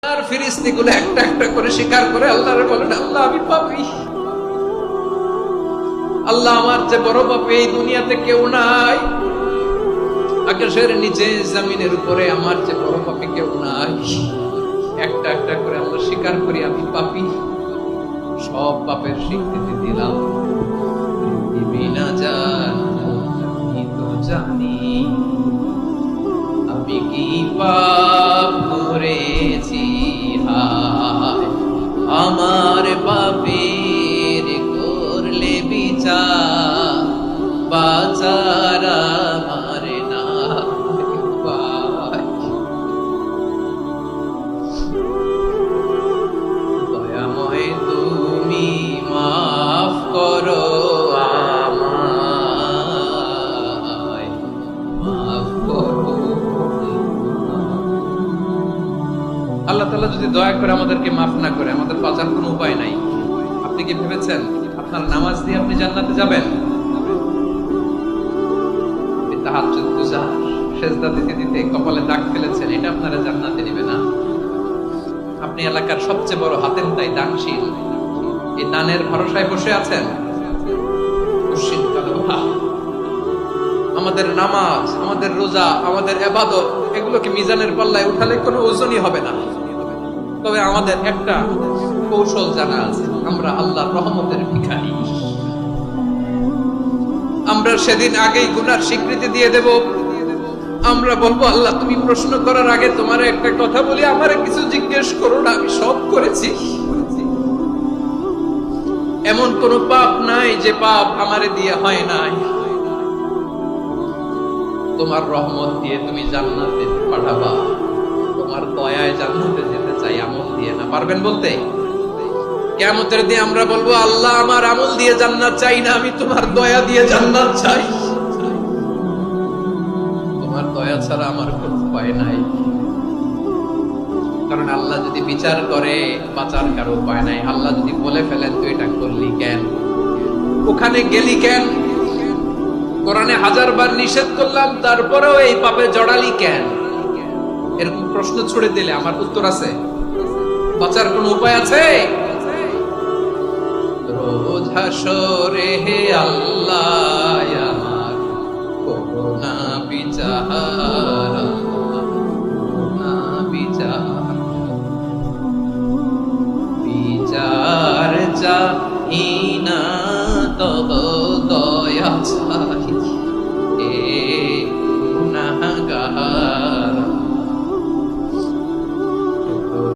আর ফেরেশতাগুলো একটা একটা করে স্বীকার করে আল্লাহরে বলেন, আল্লাহ আমি পাপী, আল্লাহ আমার যে বড় পাপী এই দুনিয়াতে কেউ নাই, আকাশের নিচে জমিনের উপরে আমার যে বড় পাপী কেউ নাই। একটা একটা করে আমরা স্বীকার করি আমি পাপী, সব পাপের স্বীকৃতি দিলাম। বিনা জানি তো জানি আমি কি পাপ করেছি, হায় আমার পাপের করলে বিচার, বাঁচার আমার না দয়াময় তুমি মাফ করো আমায়, মাফ করো। আল্লাহ তাআলা যদি দয়া করে আমাদেরকে মাফ না করে, আমাদের বাঁচার কোনো উপায় নাই। আপনি কি ভেবেছেন আপনার নামাজ দিয়ে আপনি জান্নাতে যাবেন? তাহাজ্জুদ গুজার, সেজদা দিতে দিতে কপালে দাগ ফেলেছেন, এটা আপনারা জান্নাতে নেবে না। আপনি এলাকার সবচেয়ে বড় হাতেম তাই দানশীল, এই দানের ভরসায় বসে আছেন। আমাদের নামাজ, আমাদের রোজা, আমাদের ইবাদত, এগুলোকে মিজানের পাল্লায় উঠালে কোনো ওজনই হবে না। তবে আমাদের একটা কৌশল জানা আছে, আমরা আল্লাহর রহমতের ভিখারি। আমরা সেদিন আগেই গুনার স্বীকৃতি দিয়ে দেব। আমরা বলবো, আল্লাহ তুমি প্রশ্ন করার আগে তোমার একটা কথা বলি, আমারে কিছু জিজ্ঞেস করো না, আমি সব করেছি। এমন কোন পাপ নাই যে পাপ আমারে দিয়ে হয় নাই। তোমার রহমত দিয়ে তুমি জান্নাতে পাঠাবা, তোমার দয়ায় জান্নাতে যেতে চাই, আমল দিয়ে না। পারবেন বলতে? কিয়ামতের দিন আমরা বলবো, আল্লাহ আমার আমল দিয়ে জান্নাত চাই না, আমি তোমার দয়া দিয়ে জান্নাত চাই। তোমার দয়া ছাড়া আমার কোনো উপায় নাই। কারণ আল্লাহ যদি বিচার করে, বাঁচার কারো উপায় নাই। আল্লাহ যদি বলে ফেলেন তুই এটা করলি কেন, ওখানে গেলি কেন, কোরআনে 1000 বার নিষেধ করলাম তারপরেও এই পাপে জড়ালি কেন, এরকম প্রশ্ন ছুড়ে দিলে আমার উত্তর আছে? বাঁচার কোনো উপায় আছে? রোজ হাসরে হে আল্লাহ আমার করুণা বিচার।